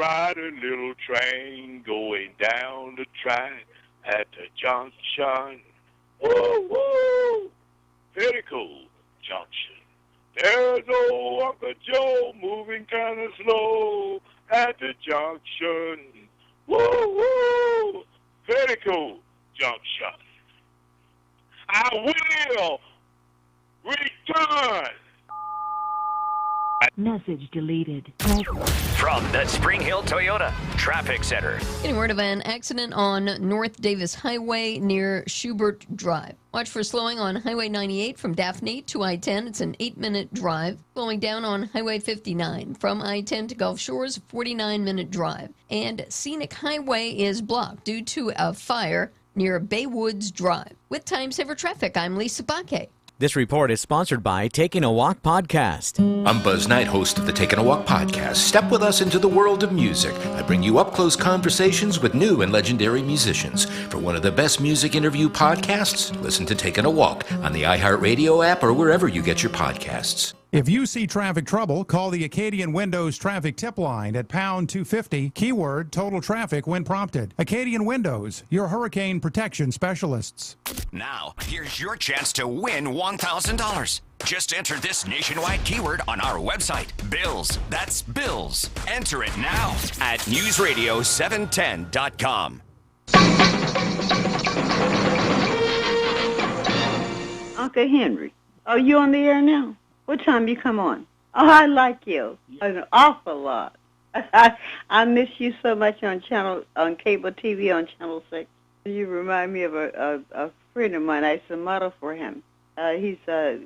ride a little train going down the track at the junction. Woo, woo! Very cool junction. There's old Uncle Joe moving kind of slow at the junction. Woo, woo! Very cool junction. I will return. Message deleted. From the Spring Hill Toyota Traffic Center. Getting word of an accident on North Davis Highway near Schubert Drive. Watch for slowing on Highway 98 from Daphne to I-10. It's an 8-minute drive. Slowing down on Highway 59 from I-10 to Gulf Shores, 49-minute drive. And Scenic Highway is blocked due to a fire near Baywoods Drive. With Time Saver Traffic, I'm Lisa Baque. This report is sponsored by Taking a Walk Podcast. I'm Buzz Knight, host of the Taking a Walk Podcast. Step with us into the world of music. I bring you up-close conversations with new and legendary musicians. For one of the best music interview podcasts, listen to Taking a Walk on the iHeartRadio app or wherever you get your podcasts. If you see traffic trouble, call the Acadian Windows traffic tip line at pound 250, keyword total traffic when prompted. Acadian Windows, your hurricane protection specialists. Now, here's your chance to win $1,000. Just enter this nationwide keyword on our website, Bills. That's Bills. Enter it now at newsradio710.com. Uncle Henry, are you on the air now? What time you come on? Oh, I like you an awful lot. I miss you so much on cable TV on Channel 6. You remind me of a friend of mine. I used to model for him. He's a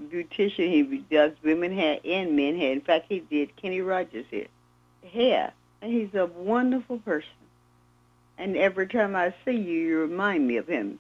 beautician. He does women hair and men hair. In fact, he did Kenny Rogers' hair. And he's a wonderful person. And every time I see you, you remind me of him.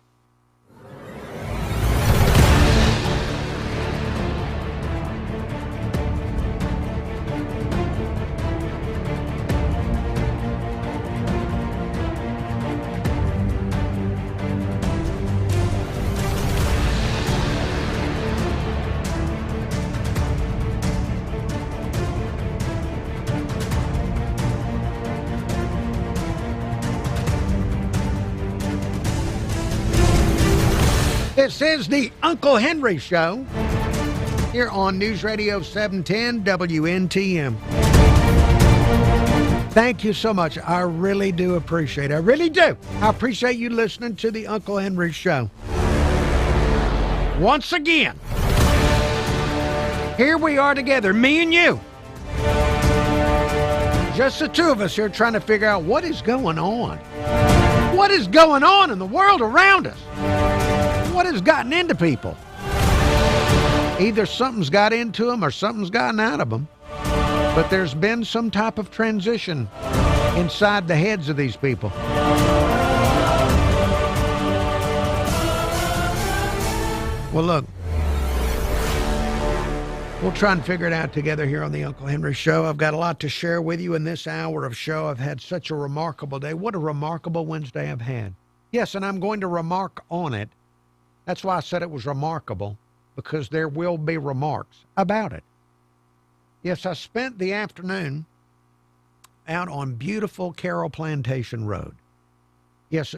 This is the Uncle Henry Show here on News Radio 710 WNTM. Thank you so much. I really do appreciate it. I really do. I appreciate you listening to the Uncle Henry Show. Once again, here we are together, me and you. Just the two of us here trying to figure out what is going on. What is going on in the world around us? What has gotten into people? Either something's got into them or something's gotten out of them. But there's been some type of transition inside the heads of these people. Well, look, we'll try and figure it out together here on the Uncle Henry Show. I've got a lot to share with you in this hour of show. I've had such a remarkable day. What a remarkable Wednesday I've had. Yes, and I'm going to remark on it. That's why I said it was remarkable, because there will be remarks about it. Yes, I spent the afternoon out on beautiful Carroll Plantation Road. Yes,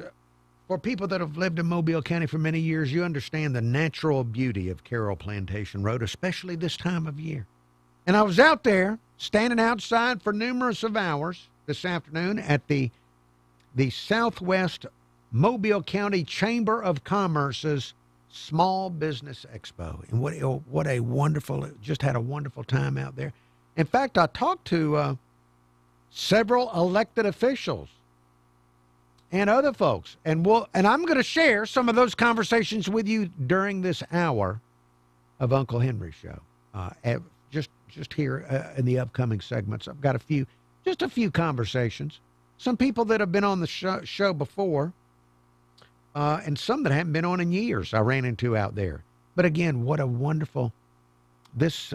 for people that have lived in Mobile County for many years, you understand the natural beauty of Carroll Plantation Road, especially this time of year. And I was out there, standing outside for numerous of hours this afternoon at the Southwest Mobile County Chamber of Commerce's Small Business Expo. And what a wonderful, just had a wonderful time out there. In fact, I talked to several elected officials and other folks. And I'm going to share some of those conversations with you during this hour of Uncle Henry Show. Just here in the upcoming segments. I've got just a few conversations. Some people that have been on the show before. And some that haven't been on in years I ran into out there. But again, what a wonderful, this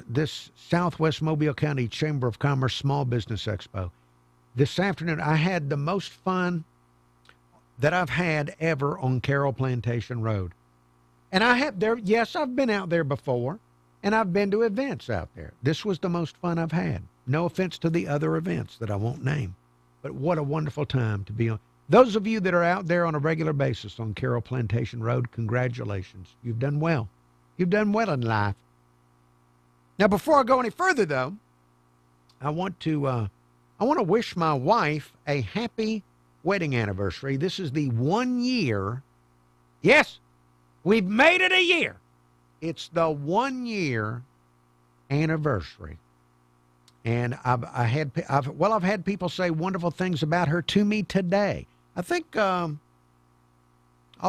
Southwest Mobile County Chamber of Commerce Small Business Expo. This afternoon, I had the most fun that I've had ever on Carroll Plantation Road. And I've been out there before, and I've been to events out there. This was the most fun I've had. No offense to the other events that I won't name. But what a wonderful time to be on. Those of you that are out there on a regular basis on Carroll Plantation Road, congratulations. You've done well. You've done well in life. Now, before I go any further, though, I want to wish my wife a happy wedding anniversary. This is the 1 year. Yes, we've made it a year. It's the 1 year anniversary. And I've had people say wonderful things about her to me today. I think I'll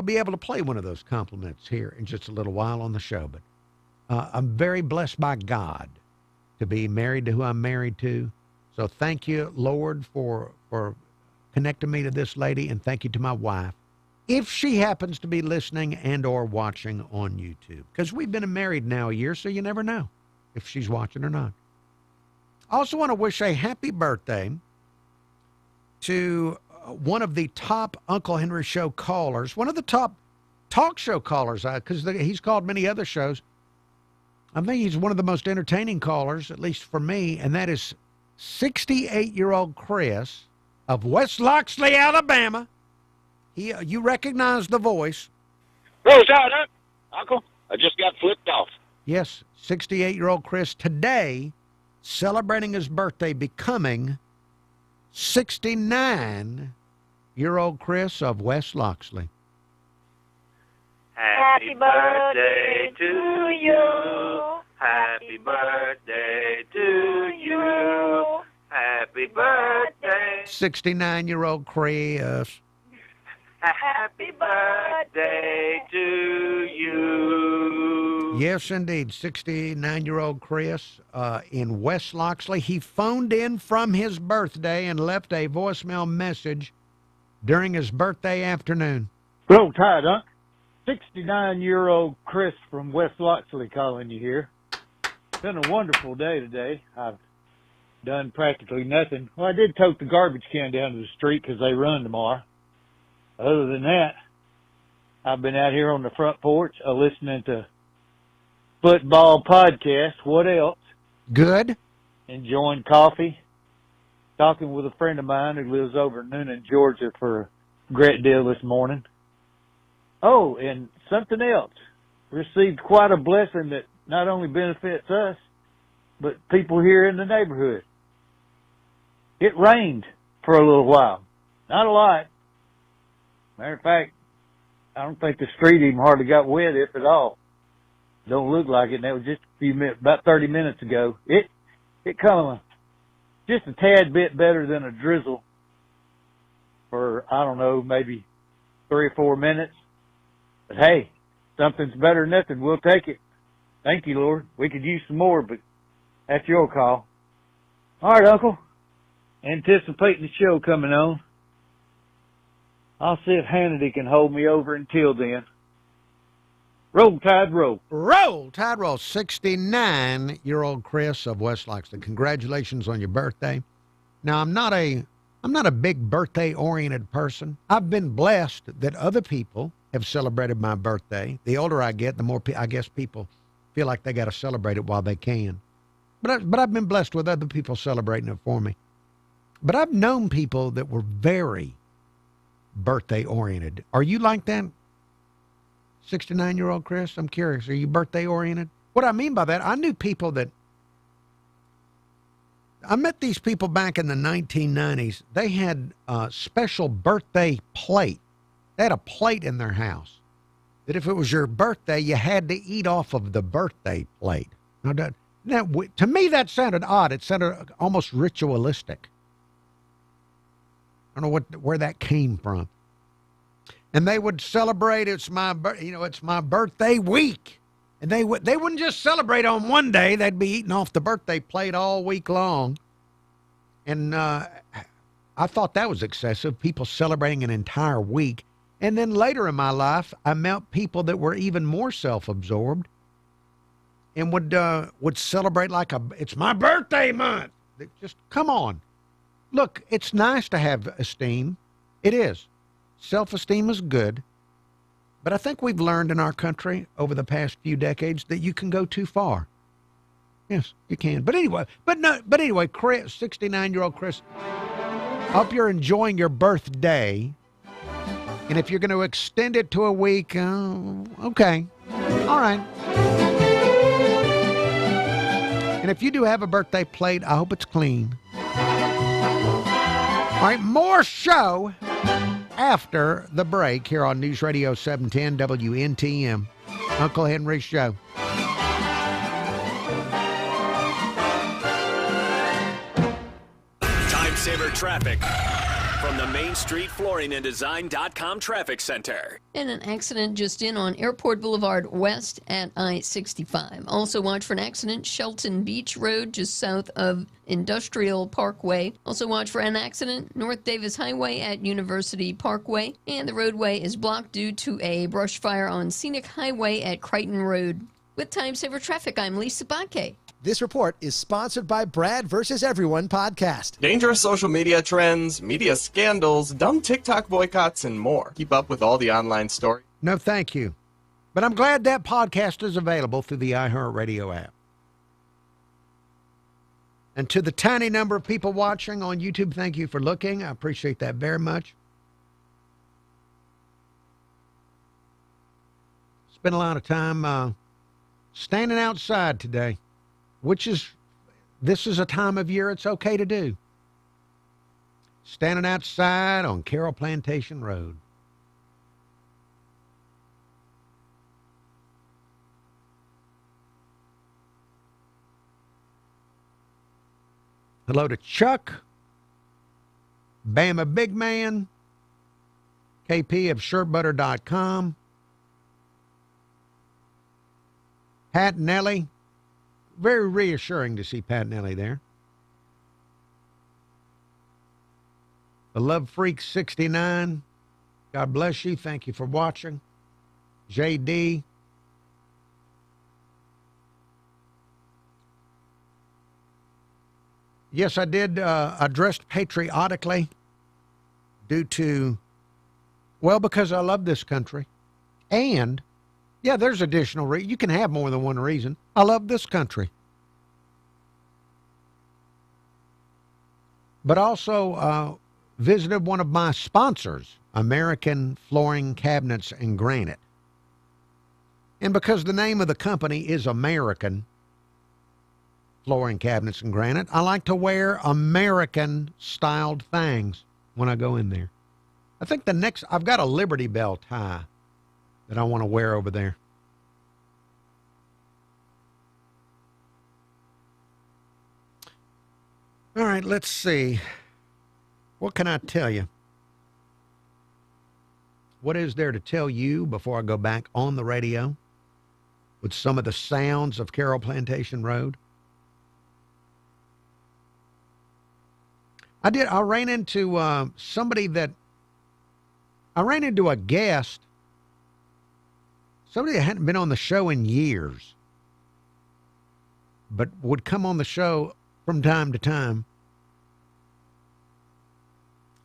be able to play one of those compliments here in just a little while on the show. But I'm very blessed by God to be married to who I'm married to. So thank you, Lord, for connecting me to this lady, and thank you to my wife, if she happens to be listening and or watching on YouTube. Because we've been married now a year, so you never know if she's watching or not. I also want to wish a happy birthday to one of the top Uncle Henry Show callers, one of the top talk show callers, because he's called many other shows. I think he's one of the most entertaining callers, at least for me, and that is 68-year-old Chris of West Loxley, Alabama. You recognize the voice. Rose out, huh? Uncle, I just got flipped off. Yes, 68-year-old Chris today celebrating his birthday, becoming 69-year-old Chris of West Loxley. Happy birthday to you. Happy birthday to you. Happy birthday. 69-year-old Chris. Happy birthday to you. Yes, indeed. 69-year-old Chris in West Loxley. He phoned in from his birthday and left a voicemail message during his birthday afternoon. Roll Tide, huh? 69-year-old Chris from West Loxley calling you here. It's been a wonderful day today. I've done practically nothing. Well, I did tote the garbage can down to the street because they run tomorrow. Other than that, I've been out here on the front porch listening to football podcast. What else? Good. Enjoying coffee. Talking with a friend of mine who lives over in Noonan, Georgia for a great deal this morning. Oh, and something else. Received quite a blessing that not only benefits us, but people here in the neighborhood. It rained for a little while. Not a lot. Matter of fact, I don't think the street even hardly got wet, if at all. Don't look like it. And that was just a few minutes, about 30 minutes ago. It come just a tad bit better than a drizzle for, I don't know, maybe 3 or 4 minutes. But hey, something's better than nothing. We'll take it. Thank you, Lord. We could use some more, but that's your call. All right, Uncle. Anticipating the show coming on. I'll see if Hannity can hold me over until then. Roll, Tide, roll. Roll, Tide, roll. 69-year-old Chris of West Loxley. Congratulations on your birthday. Now, I'm not a big birthday-oriented person. I've been blessed that other people have celebrated my birthday. The older I get, the more I guess people feel like they got to celebrate it while they can. But I've been blessed with other people celebrating it for me. But I've known people that were very birthday-oriented. Are you like that, 69-year-old Chris? I'm curious. Are you birthday-oriented? What I mean by that, I met these people back in the 1990s. They had a special birthday plate. They had a plate in their house that if it was your birthday, you had to eat off of the birthday plate. Now, to me, that sounded odd. It sounded almost ritualistic. I don't know where that came from. And they would celebrate, it's my birthday week. And they wouldn't just celebrate on one day. They'd be eating off the birthday plate all week long. And I thought that was excessive, people celebrating an entire week. And then later in my life, I met people that were even more self-absorbed and would celebrate like it's my birthday month. Just come on. Look, it's nice to have esteem. It is. Self-esteem is good. But I think we've learned in our country over the past few decades that you can go too far. Yes, you can. But anyway, Chris, 69-year-old Chris, Hope you're enjoying your birthday. And if you're going to extend it to a week, okay. All right. And if you do have a birthday plate, I hope it's clean. All right, more show after the break here on News Radio 710 WNTM. Uncle Henry Show. Time saver traffic from the Main Street Flooring and Design.com Traffic Center. And an accident just in on Airport Boulevard West at I-65. Also watch for an accident, Shelton Beach Road, just south of Industrial Parkway. Also watch for an accident, North Davis Highway at University Parkway. And the roadway is blocked due to a brush fire on Scenic Highway at Crichton Road. With Time Saver Traffic, I'm Lisa Bakke. This report is sponsored by Brad vs. Everyone podcast. Dangerous social media trends, media scandals, dumb TikTok boycotts, and more. Keep up with all the online stories. No, thank you. But I'm glad that podcast is available through the iHeartRadio app. And to the tiny number of people watching on YouTube, thank you for looking. I appreciate that very much. Spent a lot of time standing outside today. This is a time of year it's okay to do. Standing outside on Carroll Plantation Road. Hello to Chuck, Bama Big Man, KP of SureButter.com, Pat Nelly. Very reassuring to see Pat Nelly there. The Love Freak 69. God bless you. Thank you for watching. JD. Yes, I did addressed patriotically due to, well, because I love this country. And, yeah, there's additional reason. You can have more than one reason. I love this country. But also visited one of my sponsors, American Flooring Cabinets and Granite. And because the name of the company is American Flooring Cabinets and Granite, I like to wear American-styled things when I go in there. I think I've got a Liberty Bell tie that I want to wear over there. All right, let's see. What can I tell you? What is there to tell you before I go back on the radio with some of the sounds of Carroll Plantation Road? I ran into a guest, somebody that hadn't been on the show in years, but would come on the show from time to time.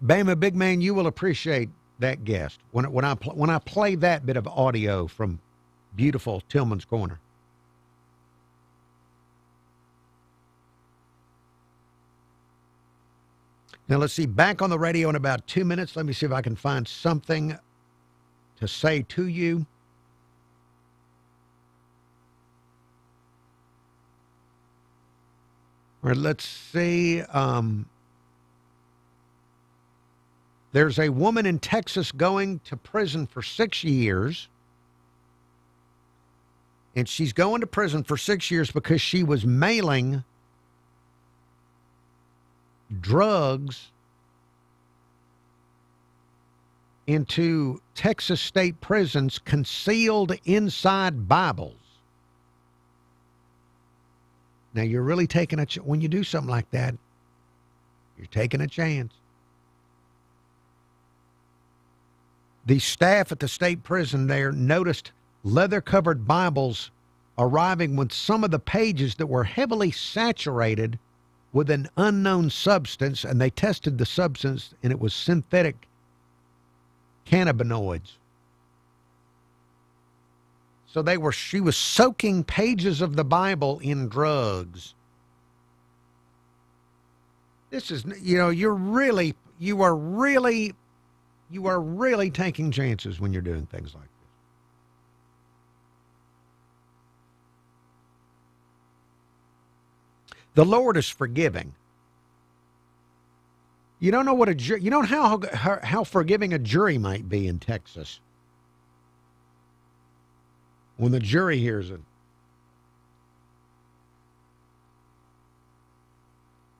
Bama Big Man, you will appreciate that guest when I play that bit of audio from beautiful Tillman's Corner. Now let's see, back on the radio in about 2 minutes. Let me see if I can find something to say to you. All right, let's see. There's a woman in Texas going to prison for 6 years. And she's going to prison for 6 years because she was mailing drugs into Texas state prisons concealed inside Bibles. Now, you're really taking when you do something like that, you're taking a chance. The staff at the state prison there noticed leather-covered Bibles arriving with some of the pages that were heavily saturated with an unknown substance, and they tested the substance, and it was synthetic cannabinoids. So she was soaking pages of the Bible in drugs. This is, you're really, you are really taking chances when you're doing things like this. The Lord is forgiving. You don't know what you don't know how forgiving a jury might be in Texas when the jury hears it.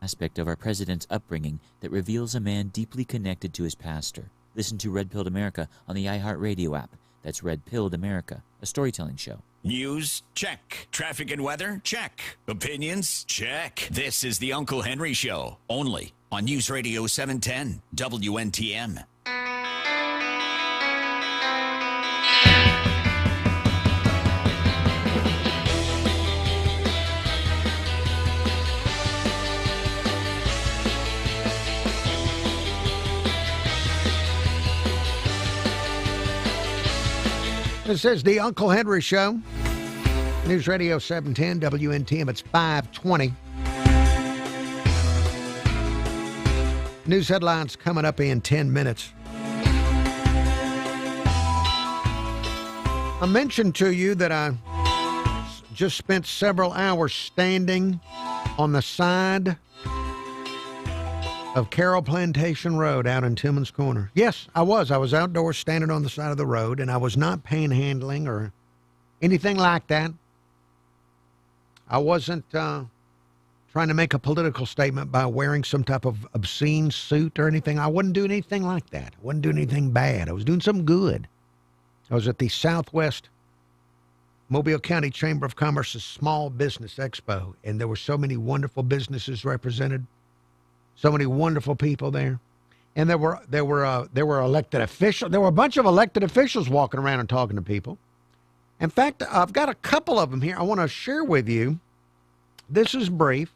Aspect of our president's upbringing that reveals a man deeply connected to his pastor. Listen to Red Pilled America on the iHeartRadio app. That's Red Pilled America, a storytelling show. News? Check. Traffic and weather? Check. Opinions? Check. This is the Uncle Henry Show, only on News Radio 710 WNTM. This is the Uncle Henry Show. News Radio 710 WNTM. It's 5:20. News headlines coming up in 10 minutes. I mentioned to you that I just spent several hours standing on the side of Carroll Plantation Road out in Tillman's Corner. Yes, I was. I was outdoors standing on the side of the road, and I was not panhandling or anything like that. I wasn't trying to make a political statement by wearing some type of obscene suit or anything. I wasn't doing anything like that. I wasn't doing anything bad. I was doing something good. I was at the Southwest Mobile County Chamber of Commerce's Small Business Expo, and there were so many wonderful businesses represented. So many wonderful people there. And there were elected officials. There were a bunch of elected officials walking around and talking to people. In fact, I've got a couple of them here I want to share with you. This is brief.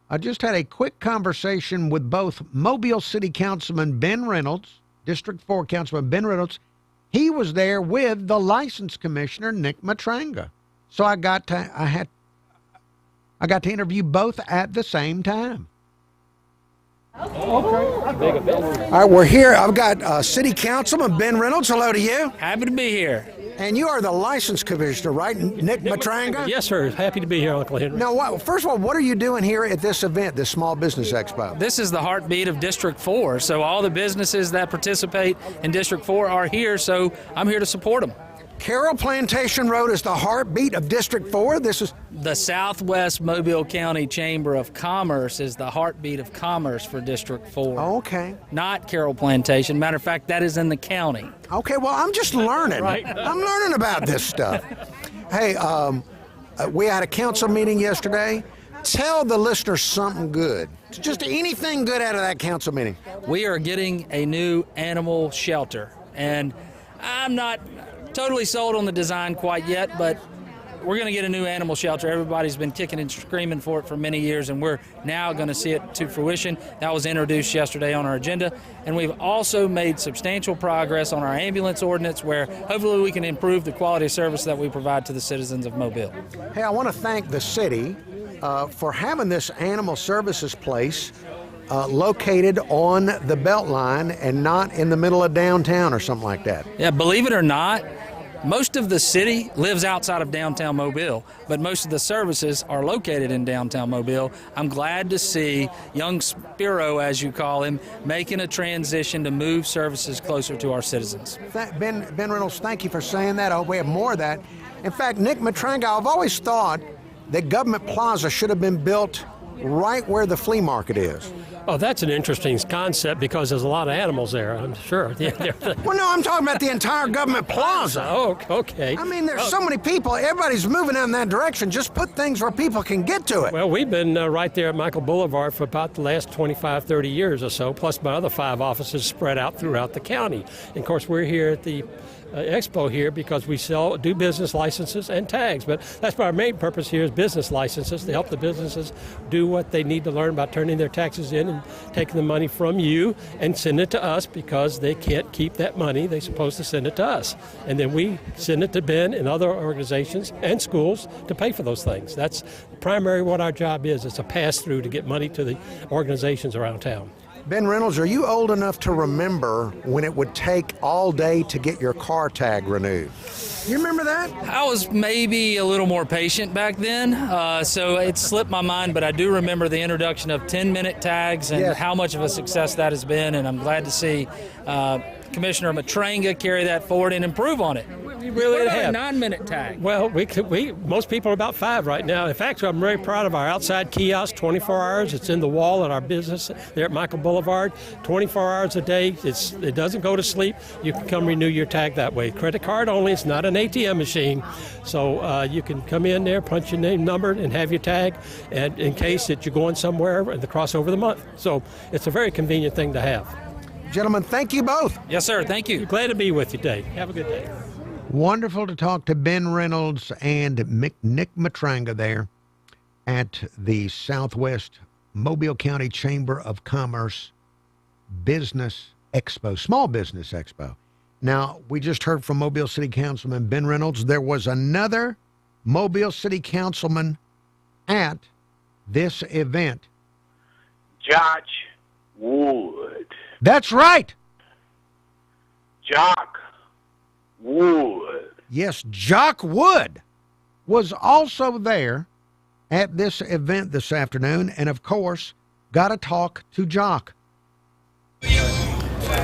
I just had a quick conversation with both Mobile City Councilman Ben Reynolds, District 4 Councilman Ben Reynolds. He was there with the License Commissioner, Nick Matranga. So I got to interview both at the same time. Okay. All right, we're here. I've got City Councilman Ben Reynolds. Hello to you. Happy to be here. And you are the License Commissioner, right? Nick Matranga? Yes, sir. Happy to be here, Uncle Henry. Now, first of all, what are you doing here at this event, this Small Business Expo? This is the heartbeat of District 4, so all the businesses that participate in District 4 are here, so I'm here to support them. Carroll Plantation Road is the heartbeat of District 4. This is the Southwest Mobile County Chamber of Commerce is the heartbeat of commerce for District 4. Okay. Not Carroll Plantation. Matter of fact, that is in the county. Okay, well, I'm just learning. Right. I'm learning about this stuff. Hey, we had a council meeting yesterday. Tell the listeners something good. Just anything good out of that council meeting. We are getting a new animal shelter, and I'm not totally sold on the design quite yet, but we're going to get a new animal shelter. Everybody's been kicking and screaming for it for many years, and we're now going to see it to fruition. That was introduced yesterday on our agenda, and we've also made substantial progress on our ambulance ordinance, where hopefully we can improve the quality of service that we provide to the citizens of Mobile. Hey, I want to thank the city for having this animal services place located on the Beltline and not in the middle of downtown or something like that. Yeah, believe it or not, most of the city lives outside of downtown Mobile, but most of the services are located in downtown Mobile. I'm glad to see young Spiro, as you call him, making a transition to move services closer to our citizens. Ben Reynolds, thank you for saying that. I hope we have more of that. In fact, Nick Matranga, I've always thought that Government Plaza should have been built right where the flea market is. Oh, that's an interesting concept because there's a lot of animals there, I'm sure. Well, no, I'm talking about the entire Government Plaza. Oh, okay. I mean, there's so many people. Everybody's moving in that direction. Just put things where people can get to it. Well, we've been right there at Michael Boulevard for about the last 25, 30 years or so, plus my other 5 offices spread out throughout the county. And, of course, we're here at the expo here because we do business licenses and tags, but that's our main purpose here is business licenses to help the businesses do what they need to learn about turning their taxes in and taking the money from you and send it to us because they can't keep that money. They're supposed to send it to us. And then we send it to Ben and other organizations and schools to pay for those things. That's primary what our job is. It's a pass-through to get money to the organizations around town. Ben Reynolds, are you old enough to remember when it would take all day to get your car tag renewed? You remember that? I was maybe a little more patient back then, so it slipped my mind, but I do remember the introduction of 10-minute tags and how much of a success that has been, and I'm glad to see Commissioner Matranga carry that forward and improve on it. We really have. A 9-minute tag. Well, most people are about 5 right now. In fact, I'm very proud of our outside kiosk, 24 hours. It's in the wall at our business there at Michael Boulevard, 24 hours a day. It doesn't go to sleep. You can come renew your tag that way. Credit card only. It's not an ATM machine. So you can come in there, punch your name, number, and have your tag, and in case that you're going somewhere and the crossover the month. So it's a very convenient thing to have. Gentlemen, thank you both. Yes, sir. Thank you. Glad to be with you, Dave. Have a good day. Wonderful to talk to Ben Reynolds and Nick Matranga there at the Southwest Mobile County Chamber of Commerce Business Expo, Small Business Expo. Now, we just heard from Mobile City Councilman Ben Reynolds. There was another Mobile City Councilman at this event. Josh Wood. That's right. Jock Wood. Yes, Jock Wood was also there at this event this afternoon, and of course, got to talk to Jock.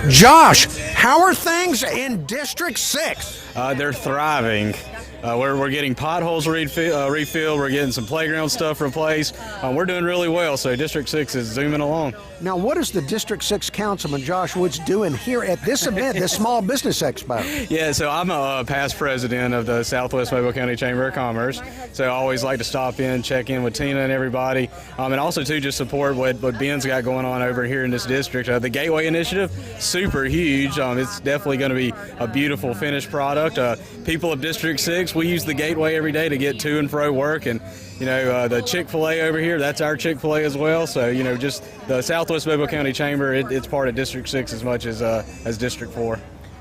Josh, how are things in District 6? They're thriving. We're getting potholes refilled. We're getting some playground stuff replaced. We're doing really well, so District 6 is zooming along. Now, what is the District 6 Councilman Josh Woods doing here at this event, this Small Business Expo? Yeah, so I'm a past president of the Southwest Mobile County Chamber of Commerce, so I always like to stop in, check in with Tina and everybody, and also, too, just support what Ben's got going on over here in this district. The Gateway Initiative, super huge. It's definitely going to be a beautiful finished product. People of District 6, we use the Gateway every day to get to and fro work, and the Chick-fil-A over here, that's our Chick-fil-A as well. So, just the Southwest Mobile County Chamber, it's part of District 6 as much as District 4.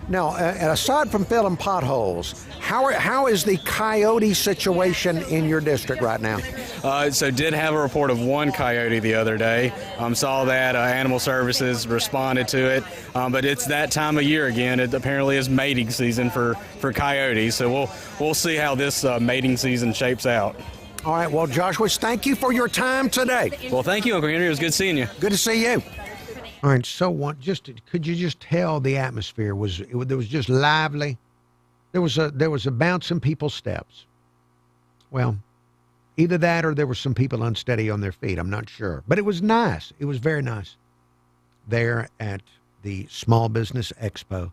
Now, aside from filling potholes, how is the coyote situation in your district right now? So did have a report of one coyote the other day. Saw that Animal Services responded to it, but it's that time of year again. It apparently is mating season for coyotes, so we'll see how this mating season shapes out. All right, well, Joshua, thank you for your time today. Well, thank you, Uncle Henry. It was good seeing you. Good to see you. All right, so could you just tell the atmosphere was just lively? There was a bounce in people's steps. Well, either that or there were some people unsteady on their feet. I'm not sure, but it was nice. It was very nice there at the Small Business Expo,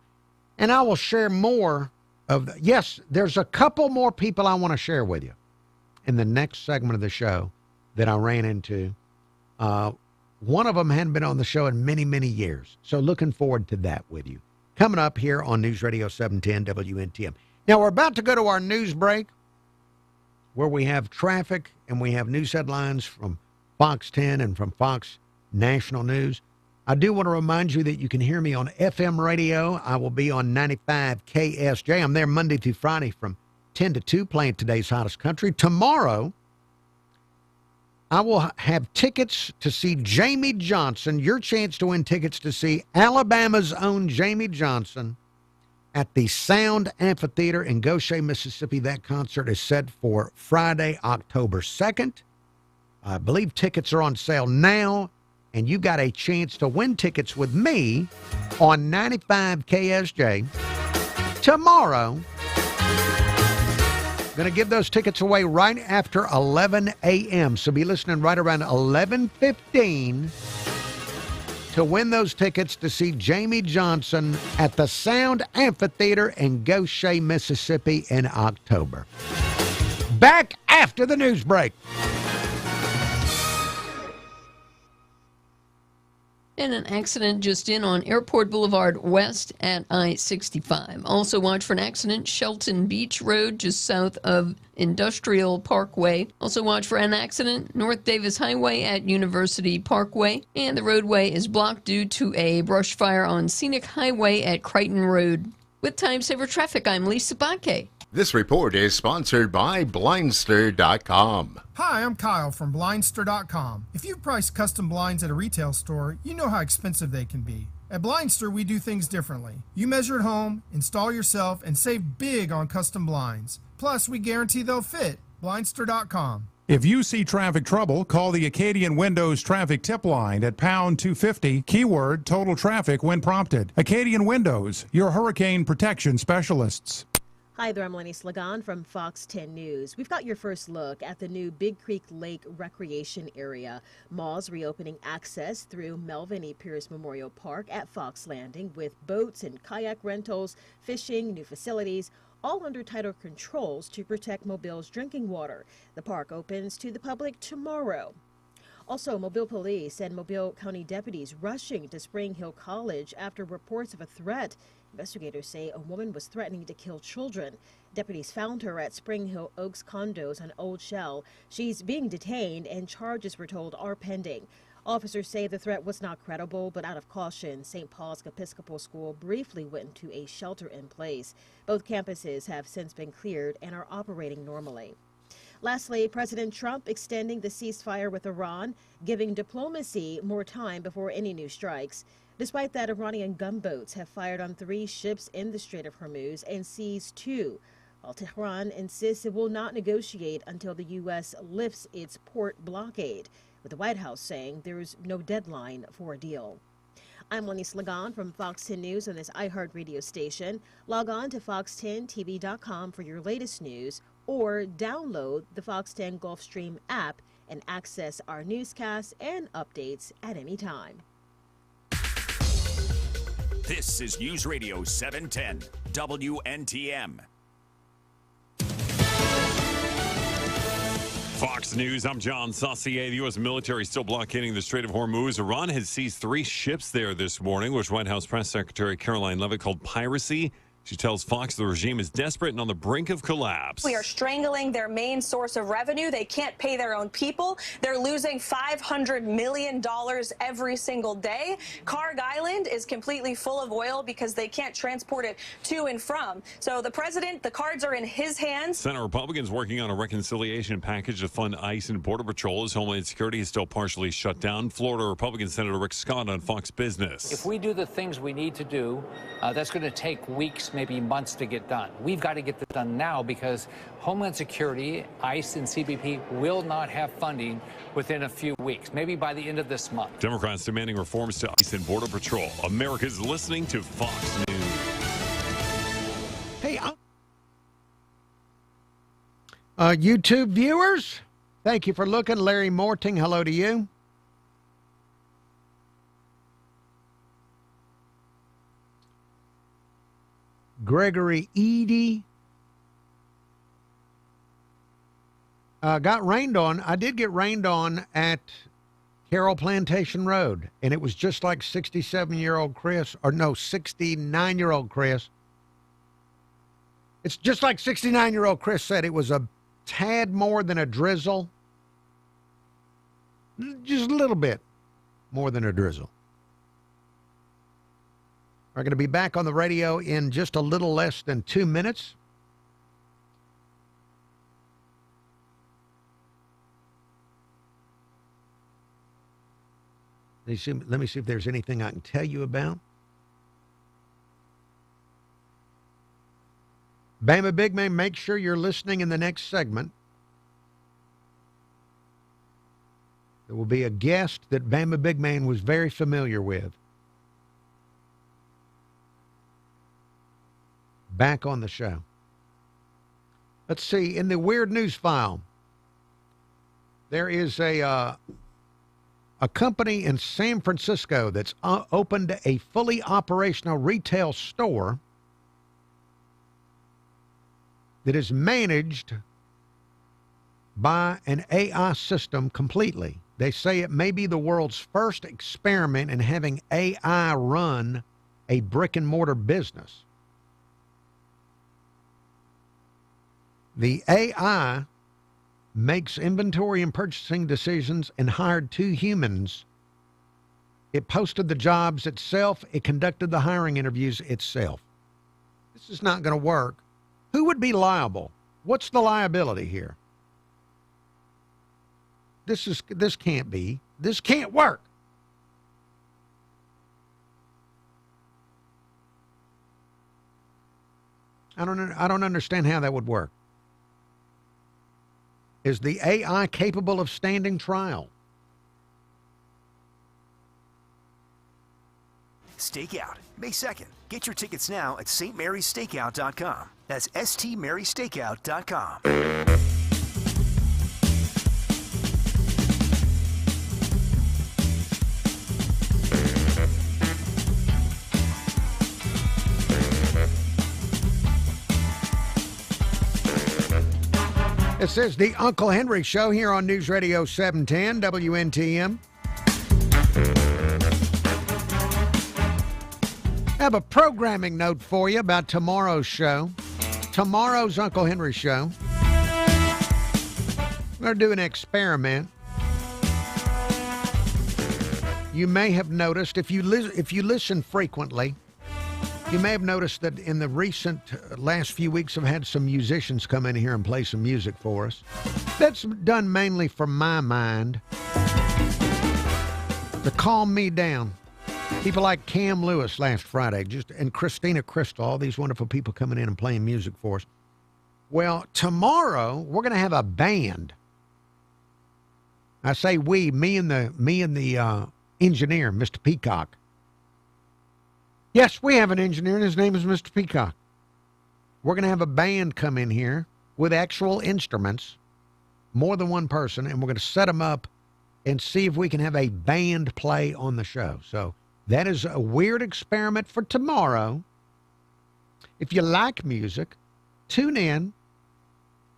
and I will share more of. Yes, there's a couple more people I want to share with you in the next segment of the show that I ran into. One of them hadn't been on the show in many, many years. So looking forward to that with you. Coming up here on News Radio 710 WNTM. Now, we're about to go to our news break where we have traffic and we have news headlines from Fox 10 and from Fox National News. I do want to remind you that you can hear me on FM radio. I will be on 95 KSJ. I'm there Monday through Friday from 10 to 2 playing today's hottest country. Tomorrow, I will have tickets to see Jamie Johnson, your chance to win tickets to see Alabama's own Jamie Johnson at the Sound Amphitheater in Goshen, Mississippi. That concert is set for Friday, October 2nd. I believe tickets are on sale now, and you got a chance to win tickets with me on 95 KSJ tomorrow. Going to give those tickets away right after 11 a.m. So be listening right around 11:15 to win those tickets to see Jamie Johnson at the Sound Amphitheater in Goshen, Mississippi in October. Back after the news break. And an accident just in on Airport Boulevard West at I-65. Also watch for an accident, Shelton Beach Road, just south of Industrial Parkway. Also watch for an accident, North Davis Highway at University Parkway. And the roadway is blocked due to a brush fire on Scenic Highway at Crichton Road. With Time Saver Traffic, I'm Lisa Bakke. This report is sponsored by Blindster.com. Hi, I'm Kyle from Blindster.com. If you price custom blinds at a retail store, you know how expensive they can be. At Blindster, we do things differently. You measure at home, install yourself, and save big on custom blinds. Plus, we guarantee they'll fit. Blindster.com. If you see traffic trouble, call the Acadian Windows traffic tip line at pound 250, keyword total traffic when prompted. Acadian Windows, your hurricane protection specialists. Hi there, I'm Lenny Slagan from Fox 10 News. We've got your first look at the new Big Creek Lake Recreation Area. Malls reopening access through Melvin E. Pierce Memorial Park at Fox Landing with boats and kayak rentals, fishing, new facilities, all under tighter controls to protect Mobile's drinking water. The park opens to the public tomorrow. Also, Mobile Police and Mobile County deputies rushing to Spring Hill College after reports of a threat. Investigators say a woman was threatening to kill children. Deputies found her at Spring Hill Oaks condos on Old Shell. She's being detained and charges, we're told, are pending. Officers say the threat was not credible, but out of caution, St. Paul's Episcopal School briefly went into a shelter-in-place. Both campuses have since been cleared and are operating normally. Lastly, President Trump extending the ceasefire with Iran, giving diplomacy more time before any new strikes. Despite that, Iranian gunboats have fired on 3 ships in the Strait of Hormuz and seized 2, while Tehran insists it will not negotiate until the U.S. lifts its port blockade, with the White House saying there is no deadline for a deal. I'm Lenny Slagan from Fox 10 News on this iHeart radio station. Log on to fox10tv.com for your latest news or download the Fox 10 Gulfstream app and access our newscasts and updates at any time. This is News Radio 710 WNTM. Fox News, I'm John Saucier. The U.S. military is still blockading the Strait of Hormuz. Iran has seized 3 ships there this morning, which White House Press Secretary Caroline Leavitt called piracy. She tells Fox the regime is desperate and on the brink of collapse. We are strangling their main source of revenue. They can't pay their own people. They're losing $500 million every single day. Karg Island is completely full of oil because they can't transport it to and from. So the president, the cards are in his hands. Senate Republicans working on a reconciliation package to fund ICE and Border Patrol as Homeland Security is still partially shut down. Florida Republican Senator Rick Scott on Fox Business. If we do the things we need to do, that's going to take weeks, maybe months to get done. We've got to get this done now because Homeland Security, ICE, and CBP will not have funding within a few weeks, maybe by the end of this month. Democrats demanding reforms to ICE and Border Patrol. America's listening to Fox News. Hey, YouTube viewers, thank you for looking. Larry Morting, hello to you. Gregory Edie got rained on. I did get rained on at Carroll Plantation Road, and it was just like 69-year-old Chris. It's just like 69-year-old Chris said. It was a tad more than a drizzle. Just a little bit more than a drizzle. We're going to be back on the radio in just a little less than 2 minutes. Let me see if there's anything I can tell you about. Bama Big Man, make sure you're listening in the next segment. There will be a guest that Bama Big Man was very familiar with. Back on the show. Let's see, in the weird news file, there is a company in San Francisco that's opened a fully operational retail store that is managed by an AI system completely. They say it may be the world's first experiment in having AI run a brick and mortar business. The AI makes inventory and purchasing decisions and hired 2 humans. It posted the jobs itself. It conducted the hiring interviews itself. This is not going to work. Who would be liable? What's the liability here? This can't be. This can't work. I don't understand how that would work. Is the AI capable of standing trial? Stakeout, May 2nd. Get your tickets now at stmarystakeout.com. That's stmarystakeout.com. This is the Uncle Henry Show here on News Radio 710 WNTM. I have a programming note for you about tomorrow's show. Tomorrow's Uncle Henry Show. We're going to do an experiment. You may have noticed, if you listen frequently, you may have noticed that in the recent last few weeks, I've had some musicians come in here and play some music for us. That's done mainly from my mind to calm me down. People like Cam Lewis last Friday, and Christina Crystal, all these wonderful people coming in and playing music for us. Well, tomorrow we're going to have a band. I say we, me and the engineer, Mr. Peacock. Yes, we have an engineer, and his name is Mr. Peacock. We're going to have a band come in here with actual instruments, more than one person, and we're going to set them up and see if we can have a band play on the show. So that is a weird experiment for tomorrow. If you like music, tune in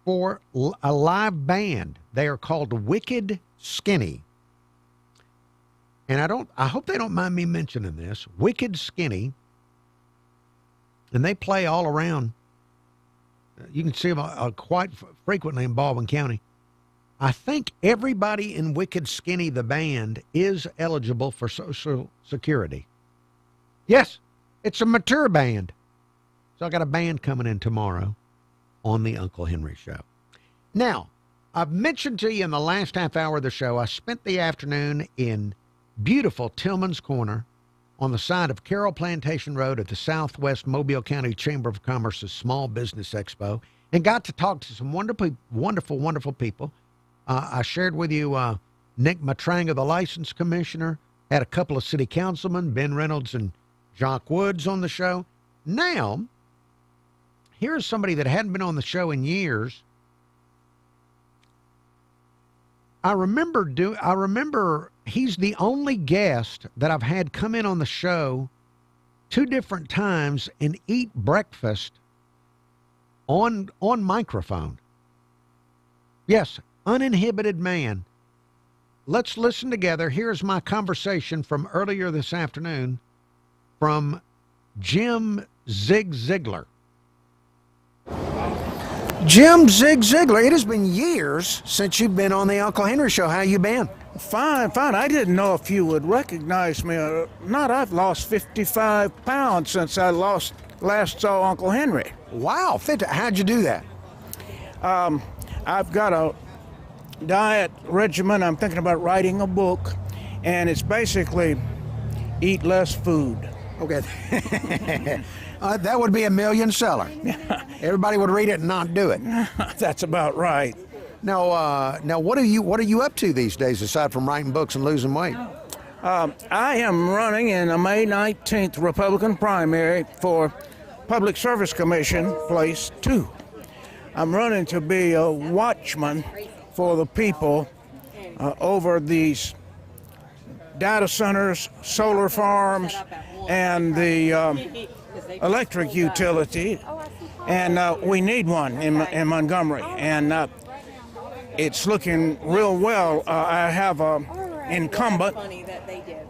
for a live band. They are called Wicked Skinny. And I hope they don't mind me mentioning this. Wicked Skinny. And they play all around. You can see them quite frequently in Baldwin County. I think everybody in Wicked Skinny, the band, is eligible for Social Security. Yes, it's a mature band. So I got a band coming in tomorrow on the Uncle Henry Show. Now, I've mentioned to you in the last half hour of the show, I spent the afternoon in beautiful Tillman's Corner on the side of Carroll Plantation Road at the Southwest Mobile County Chamber of Commerce's Small Business Expo and got to talk to some wonderful people. I shared with you Nick Matranga, the license commissioner, had a couple of city councilmen, Ben Reynolds and Jock Woods on the show. Now, here's somebody that hadn't been on the show in years. I remember he's the only guest that I've had come in on the show 2 different times and eat breakfast on microphone. Yes, uninhibited man. Let's listen together. Here's my conversation from earlier this afternoon from Jim Zig Ziglar. Jim Zig Ziglar, it has been years since you've been on the Uncle Henry Show. How you been? Fine. I didn't know if you would recognize me or not. I've lost 55 pounds since I last saw Uncle Henry. Wow, how'd you do that? I've got a diet regimen. I'm thinking about writing a book, and it's basically eat less food. Okay. That would be a million seller. Everybody would read it and not do it. That's about right. Now, what are you up to these days aside from writing books and losing weight? I am running in a May 19th Republican primary for Public Service Commission Place 2. I'm running to be a watchman for the people over these data centers, solar farms, and the electric utility, and we need one in Montgomery, and it's looking real well. I have an incumbent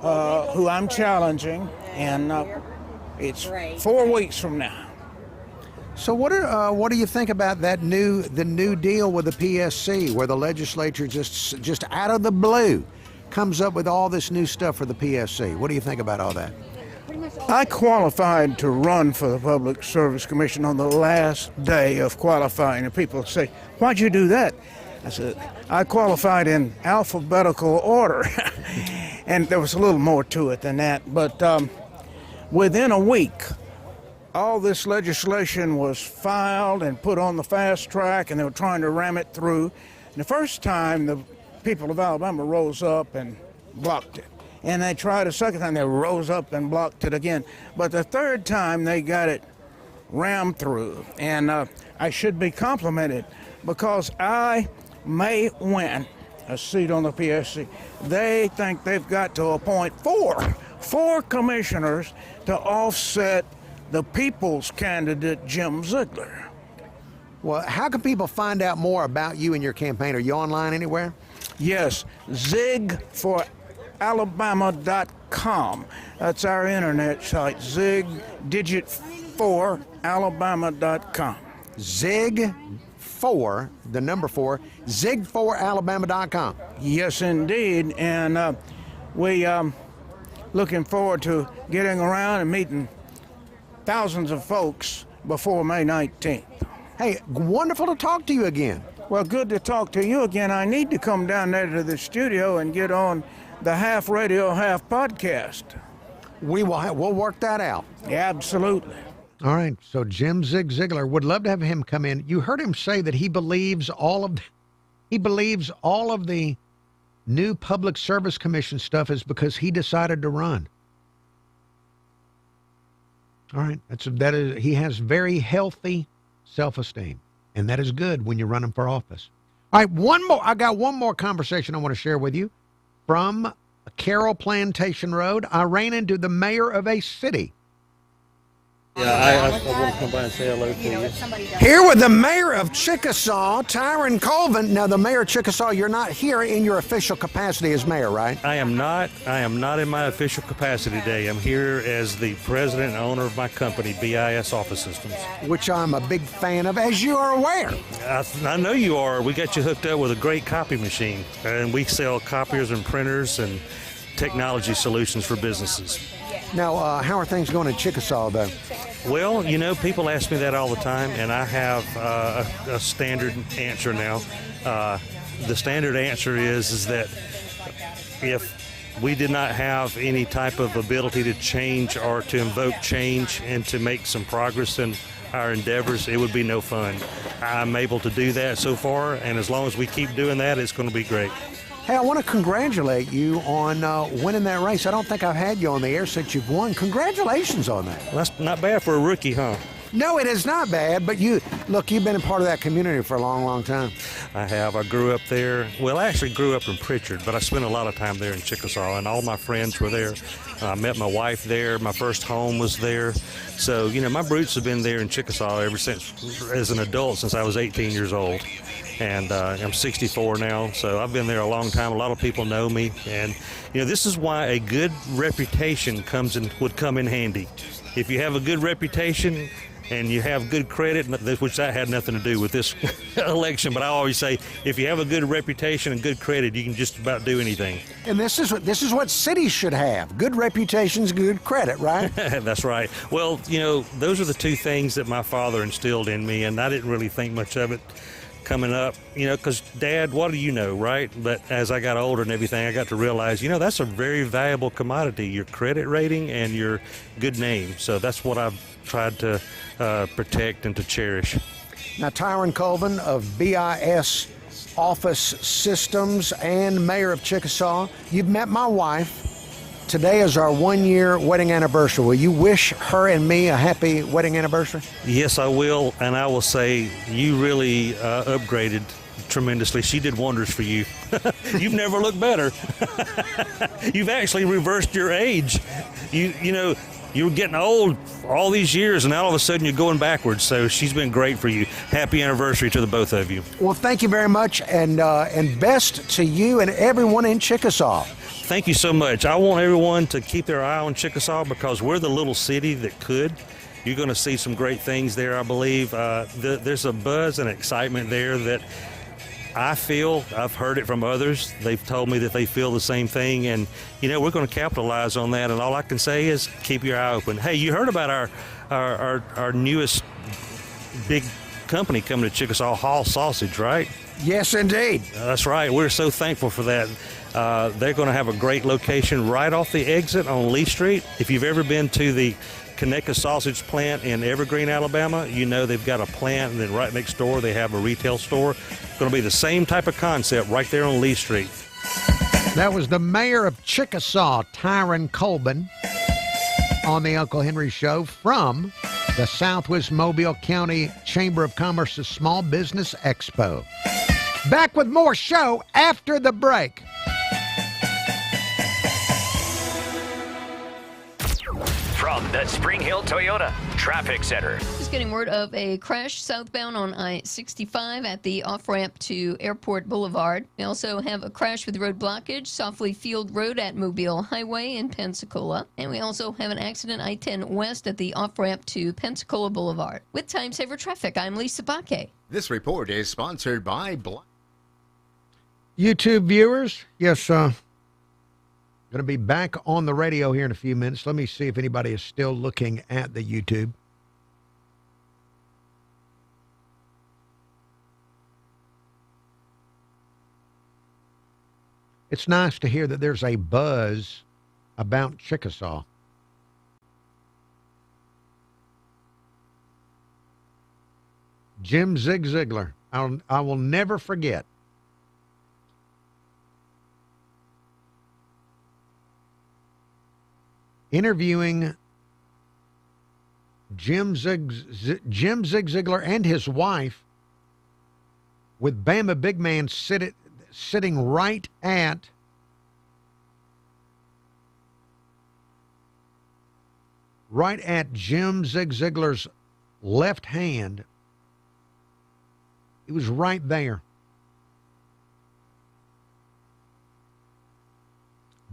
who I'm challenging, and it's 4 weeks from now. So what do you think about the new deal with the PSC, where the legislature just out of the blue comes up with all this new stuff for the PSC? What do you think about all that? I qualified to run for the Public Service Commission on the last day of qualifying, and people say, "Why'd you do that?" I said, "I qualified in alphabetical order." And there was a little more to it than that, but within a week, all this legislation was filed and put on the fast track, and they were trying to ram it through. And the first time, the people of Alabama rose up and blocked it. And they tried a second time, they rose up and blocked it again. But the third time, they got it rammed through. And I should be complimented because I may win a seat on the PSC. They think they've got to appoint four commissioners to offset the people's candidate, Jim Ziegler. Well, how can people find out more about you and your campaign? Are you online anywhere? Yes, zigforalabama.com. That's our internet site, zig, digit 4, alabama.com. Zig 4, the number 4, zig4alabama.com. Yes, indeed, and we looking forward to getting around and meeting thousands of folks before May 19th. Hey, wonderful to talk to you again. Well, good to talk to you again. I need to come down there to the studio and get on the Half Radio, Half podcast. We'll work that out. Yeah, absolutely. All right, so Jim Zig Ziegler, would love to have him come in. You heard him say that he believes all of the new Public Service Commission stuff is because he decided to run. All right, he has very healthy self-esteem, and that is good when you're running for office. All right, I got one more conversation I want to share with you. From Carroll Plantation Road, I ran into the mayor of a city. Yeah, I want to come by and say hello to you. Here with the mayor of Chickasaw, Tyron Colvin. Now, the mayor of Chickasaw, you're not here in your official capacity as mayor, right? I am not in my official capacity today. I'm here as the president and owner of my company, BIS Office Systems. Which I'm a big fan of, as you are aware. I know you are. We got you hooked up with a great copy machine, and we sell copiers and printers and technology solutions for businesses. Now, how are things going in Chickasaw, though? Well, people ask me that all the time, and I have a standard answer now. The standard answer is that if we did not have any type of ability to change or to invoke change and to make some progress in our endeavors, it would be no fun. I'm able to do that so far, and as long as we keep doing that, it's going to be great. Hey, I want to congratulate you on winning that race. I don't think I've had you on the air since you've won. Congratulations on that. Well, that's not bad for a rookie, huh? No, it is not bad, but you've been a part of that community for a long, long time. I have. I grew up there. Well, I actually grew up in Pritchard, but I spent a lot of time there in Chickasaw, and all my friends were there. I met my wife there. My first home was there. So, my roots have been there in Chickasaw ever since, as an adult, since I was 18 years old. And I'm 64 now, so I've been there a long time. A lot of people know me, and this is why a good reputation would come in handy. If you have a good reputation and you have good credit, which that had nothing to do with this election, but I always say if you have a good reputation and good credit, you can just about do anything. And this is what cities should have: good reputations, good credit, right? That's right. Well, those are the two things that my father instilled in me, and I didn't really think much of it coming up, because Dad, what do you know, right? But as I got older and everything, I got to realize, that's a very valuable commodity, your credit rating and your good name. So that's what I've tried to protect and to cherish. Now, Tyron Colvin of BIS Office Systems and mayor of Chickasaw, you've met my wife. Today is our 1-year wedding anniversary. Will you wish her and me a happy wedding anniversary? Yes, I will, and I will say you really upgraded tremendously. She did wonders for you. You've never looked better. You've actually reversed your age. You were getting old all these years, and now all of a sudden you're going backwards. So she's been great for you. Happy anniversary to the both of you. Well, thank you very much, and best to you and everyone in Chickasaw. Thank you so much. I want everyone to keep their eye on Chickasaw because we're the little city that could. You're going to see some great things there, I believe. There's a buzz and excitement there that I feel, I've heard it from others. They've told me that they feel the same thing, and we're going to capitalize on that. And all I can say is keep your eye open. Hey, you heard about our newest big company coming to Chickasaw, Hall Sausage, right? Yes, indeed. That's right. We're so thankful for that. They're going to have a great location right off the exit on Lee Street. If you've ever been to the Conecuh Sausage plant in Evergreen, Alabama, they've got a plant, and then right next door they have a retail store. It's going to be the same type of concept right there on Lee Street. That was the mayor of Chickasaw, Tyron Colbin, on the Uncle Henry Show from the Southwest Mobile County Chamber of Commerce's Small Business Expo. Back with more show after the break. From the Spring Hill Toyota Traffic Center. Just getting word of a crash southbound on I-65 at the off-ramp to Airport Boulevard. We also have a crash with road blockage, Softly Field Road at Mobile Highway in Pensacola. And we also have an accident I-10 west at the off-ramp to Pensacola Boulevard. With Time Saver Traffic, I'm Lisa Baque. This report is sponsored by YouTube viewers, yes, going to be back on the radio here in a few minutes. Let me see if anybody is still looking at the YouTube. It's nice to hear that there's a buzz about Chickasaw. Jim Zig Ziglar. I will never forget. Interviewing Jim Zig Ziglar and his wife with Bama Big Man sitting right at Jim Zig Ziglar's left hand. He was right there.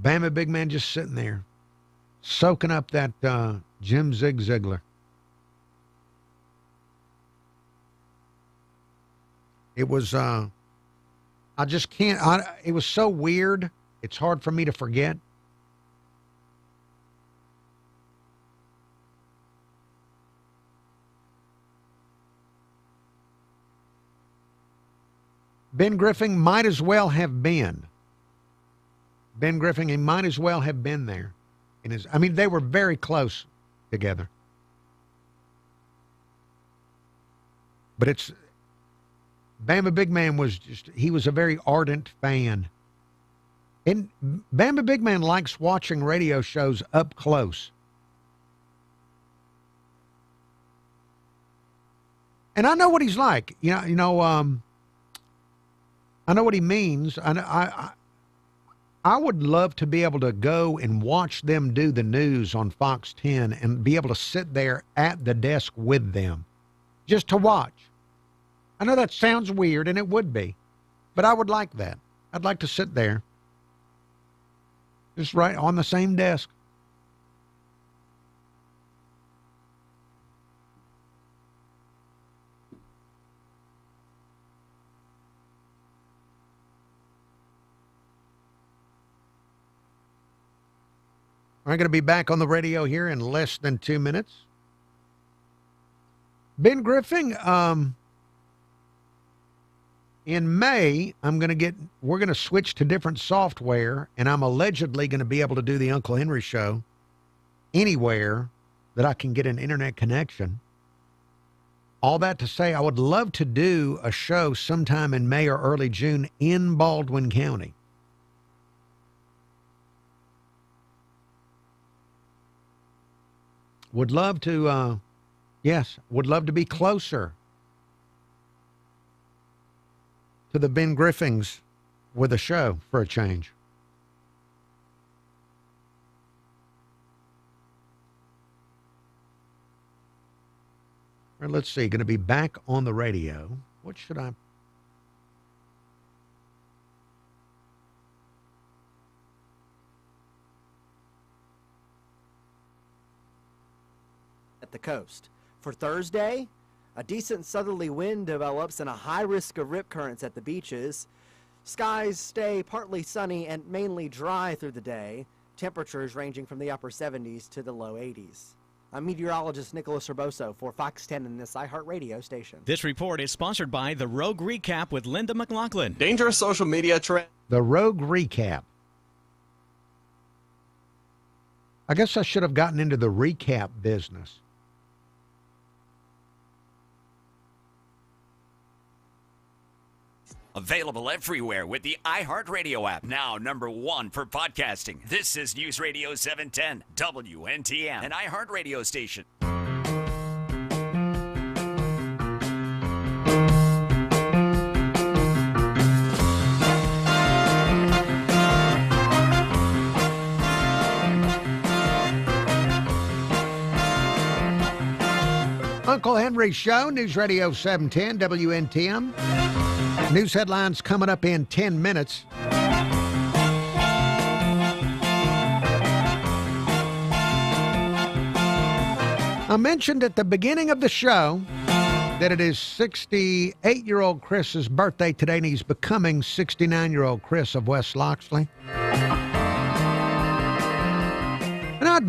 Bama Big Man just sitting there, soaking up that Jim Zig Ziglar. It was, I just can't, it was so weird. It's hard for me to forget. Ben Griffin might as well have been. Ben Griffin, he might as well have been there. They were very close together. But Bama Big Man he was a very ardent fan. And Bama Big Man likes watching radio shows up close. And I know what he's like. I know what he means. I would love to be able to go and watch them do the news on Fox 10 and be able to sit there at the desk with them just to watch. I know that sounds weird, and it would be, but I would like that. I'd like to sit there just right on the same desk. I'm going to be back on the radio here in less than 2 minutes. Ben Griffin, in May, we're going to switch to different software, and I'm allegedly going to be able to do the Uncle Henry Show anywhere that I can get an internet connection. All that to say, I would love to do a show sometime in May or early June in Baldwin County. Would love to, would love to be closer to the Ben Griffins with a show for a change. All right, let's see. Going to be back on the radio. What should I... At the coast. For Thursday, A decent southerly wind develops and a high risk of rip currents at the beaches. Skies stay partly sunny and mainly dry through the day. Temperatures ranging from the upper 70s to the low 80s. I'm meteorologist Nicholas Herboso for Fox 10 and this iHeartRadio station. This report is sponsored by The Rogue Recap with Linda McLaughlin. Dangerous social media trend. The Rogue Recap. I guess I should have gotten into the recap business. Available everywhere with the iHeartRadio app. Now #1 for podcasting. This is News Radio 710, WNTM, an iHeartRadio station. Uncle Henry Show, News Radio 710, WNTM. News headlines coming up in 10 minutes. I mentioned at the beginning of the show that it is 68-year-old Chris's birthday today, and he's becoming 69-year-old Chris of West Loxley. And I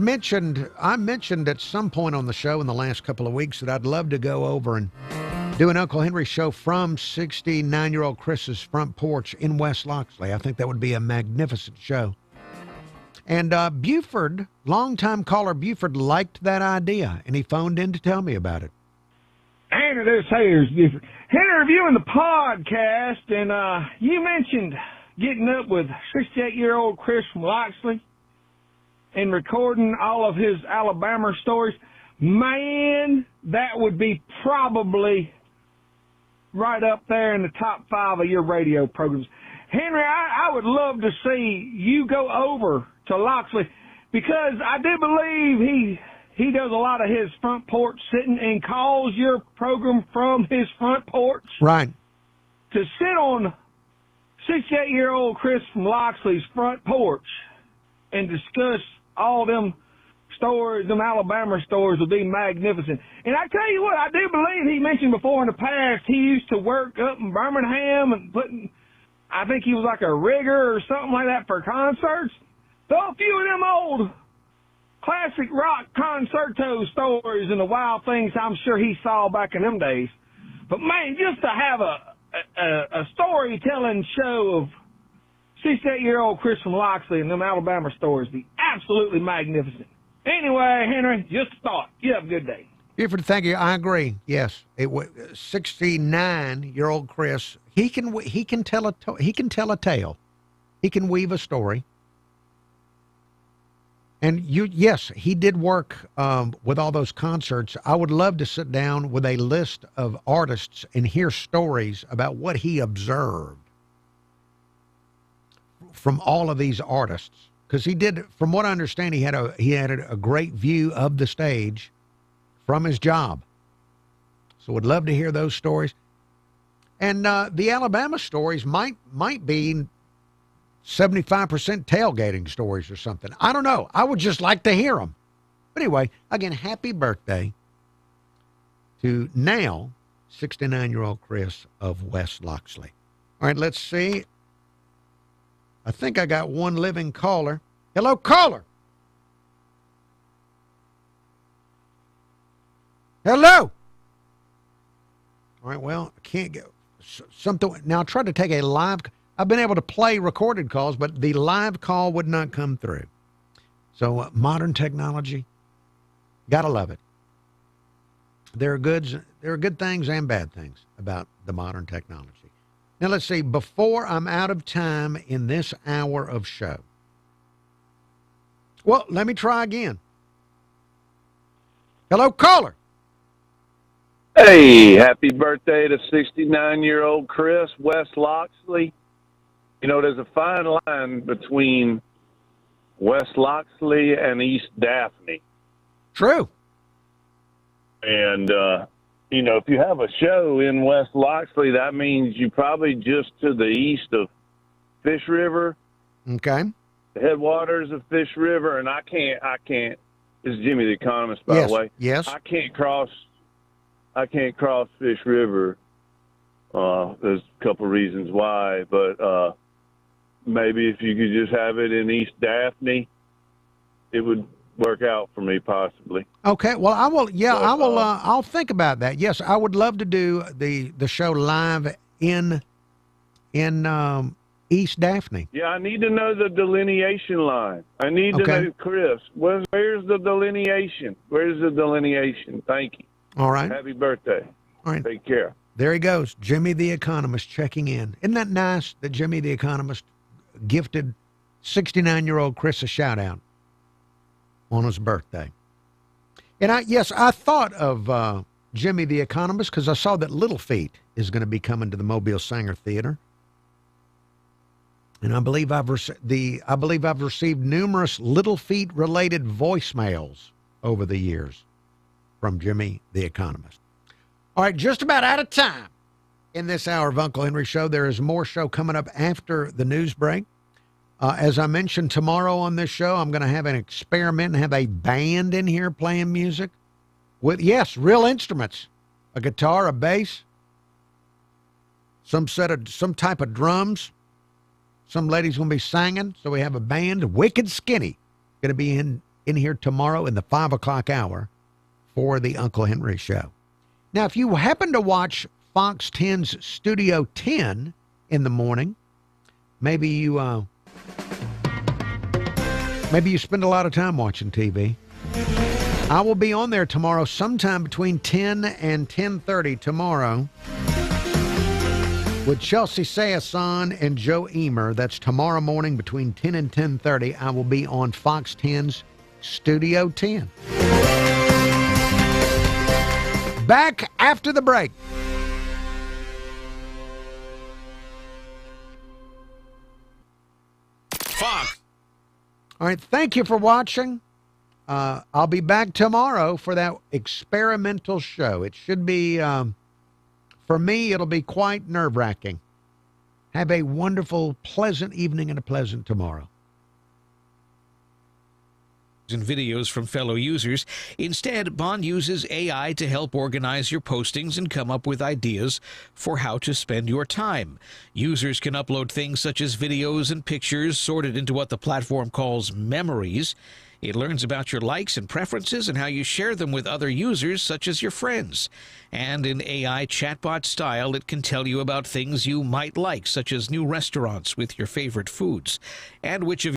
mentioned at some point on the show in the last couple of weeks that I'd love to go over and do an Uncle Henry show from 69-year-old Chris's front porch in West Loxley. I think that would be a magnificent show. And Buford, longtime caller Buford, liked that idea, and he phoned in to tell me about it. Henry, this here's Buford. Henry, reviewing the podcast, and you mentioned getting up with 68-year-old Chris from Loxley and recording all of his Alabama stories. Man, that would be probably right up there in the top 5 of your radio programs. Henry, I would love to see you go over to Loxley because I do believe he does a lot of his front porch sitting and calls your program from his front porch. Right. To sit on 68-year-old Chris from Loxley's front porch and discuss all them stories, them Alabama stories would be magnificent. And I tell you what, I do believe he mentioned before in the past he used to work up in Birmingham and I think he was like a rigger or something like that for concerts. Throw a few of them old classic rock concerto stories and the wild things I'm sure he saw back in them days. But man, just to have a storytelling show of 68-year-old Chris from Loxley and them Alabama stories would be absolutely magnificent. Anyway, Henry, just a thought. You have a good day. Buford, thank you. I agree. Yes, 69-year-old Chris. He can tell a tale. He can weave a story. And yes, he did work with all those concerts. I would love to sit down with a list of artists and hear stories about what he observed from all of these artists. Because he did, from what I understand, he had a great view of the stage from his job. So would love to hear those stories. And the Alabama stories might be 75% tailgating stories or something. I don't know. I would just like to hear them. But anyway, again, happy birthday to now 69-year-old Chris of West Loxley. All right, let's see. I think I got one living caller. Hello, caller. Hello. All right, well, I can't get something. Now, I tried to take a live. I've been able to play recorded calls, but the live call would not come through. So modern technology, gotta love it. There are good things and bad things about the modern technology. Now, let's see. Before I'm out of time in this hour of show. Well, let me try again. Hello, caller. Hey, happy birthday to 69-year-old Chris, West Loxley. You know, there's a fine line between West Loxley and East Daphne. True. And, you know, if you have a show in West Loxley, that means you probably just to the east of Fish River. Okay. The headwaters of Fish River, and I can't, this is Jimmy the Economist, by the way. Yes. I can't cross I can't cross Fish River. There's a couple reasons why, but maybe if you could just have it in East Daphne, it would work out for me possibly. Okay, well, I will. Yeah, I will. I'll think about that. Yes, I would love to do the show live in East Daphne. Yeah, I need to know the delineation line. I need to know, Chris, where's the delineation? Where's the delineation? Thank you. All right. Happy birthday. All right. Take care. There he goes, Jimmy the Economist checking in. Isn't that nice that Jimmy the Economist gifted 69-year-old Chris a shout-out on his birthday? And I thought of Jimmy the Economist because I saw that Little Feat is going to be coming to the Mobile Sanger Theater. And I believe I've received numerous Little Feat related voicemails over the years from Jimmy the Economist. All right, just about out of time in this hour of Uncle Henry Show. There is more show coming up after the news break. As I mentioned, tomorrow on this show, I'm going to have an experiment and have a band in here playing music with, yes, real instruments, a guitar, a bass, some type of drums. Some lady's going to be singing, so we have a band. Wicked Skinny going to be in here tomorrow in the 5 o'clock hour for the Uncle Henry Show. Now, if you happen to watch Fox 10's Studio 10 in the morning, maybe you spend a lot of time watching TV. I will be on there tomorrow sometime between 10 and 10:30 tomorrow with Chelsea Sayason and Joe Emer. That's tomorrow morning between 10 and 10:30. I will be on Fox 10's Studio 10. Back after the break. Fox. All right, thank you for watching. I'll be back tomorrow for that experimental show. It should be, for me, it'll be quite nerve-wracking. Have a wonderful, pleasant evening and a pleasant tomorrow. And videos from fellow users. Instead, Bond uses AI to help organize your postings and come up with ideas for how to spend your time. Users can upload things such as videos and pictures sorted into what the platform calls memories. It learns about your likes and preferences and how you share them with other users, such as your friends. And in AI chatbot style, it can tell you about things you might like, such as new restaurants with your favorite foods, and which of